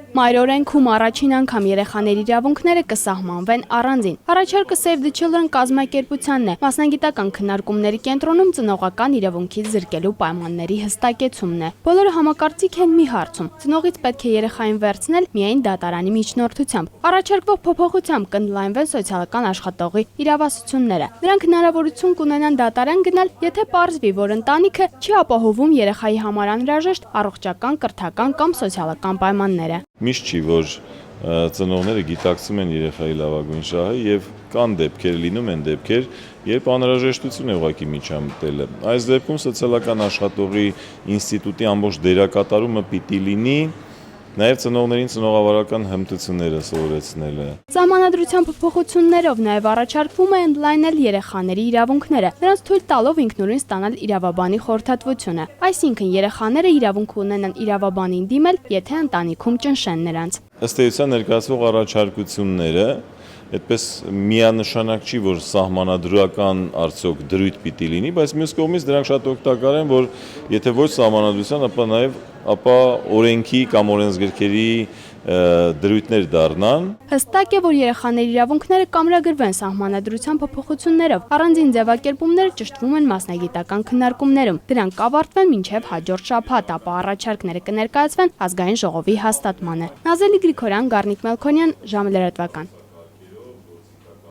Մայրօրենքում առաջին անգամ երեխաների իրավունքները կսահմանվեն առանձին։ Առաջարկը Save the Children կազմակերպությանն է, մասնագիտական քննարկումների կենտրոնում ծնողական իրավունքից զրկելու պայմանների հստակեցումն է։ Բոլորը համակարծիք են մի հարցում. ծնողից պետք է երեխային վերցնել միայն դատարանի միջնորդությամբ։ Առաջարկվող փոփոխությամբ կընդլայնվեն սոցիալական աշխատողի իրավասությունները։ Նրանք հնարավորություն կունենան դատարան գնալ, եթե պարզվի, որ ընտանիքը չի ապահովում երեխայի համար անհրաժեշտ առողջական, կրթական կամ սոցիալական պայմանները։ Միշտ չի, որ ծնողները գիտակցում են երեխայի լավագույն շահը եւ կան դեպքեր, լինում են դեպքեր, երբ անհրաժեշտություն է ուղղակի միջամտելը։ Այս դեպքում սոցիալական աշխատողի ինստիտուտի ամբողջ դերակատարումը պիտի լինի նաև ծնողներին ծնողավարական հմտությունները սովորեցնելը։ Սահմանադրության փոփոխություններով նաև առաջարկվում է ընդլայնել երեխաների իրավունքները, նրանց թույլ տալով ինքնուրույն ստանալ իրավաբանի խորհրդատվությունը։ Այսինքն երեխաները իրավունք ունենան իրավաբանին դիմել, եթե ընտանիքում ճնշեն նրանց։ Ըստ էության ներկայացվող առաջարկությունները այդպես միանշանակ չի, որ սահմանադրական արդյոք դրույթ պիտի լինի, բայց մյուս կողմից դրանք շատ օգտակար են, որ եթե ոչ սահմանադրության, ապա օրենքի կամ օրենսգրքերի դրույթներ դառնան։ Հստակ է, որ երեխաների իրավունքները կամրագրվեն սահմանադրության փոփոխություններով։ Առանձին ձևակերպումները ճշտվում են մասնագիտական քննարկումներում։ Դրանք կավարտվեն մինչև հաջորդ շաբաթ, ապա առաջարկները կներկայացվեն ազգային ժողովի հաստատմանը։ Նազելի Գրիգորյան, Գառնիկ Մելքոնյան, ժամը լրատվական։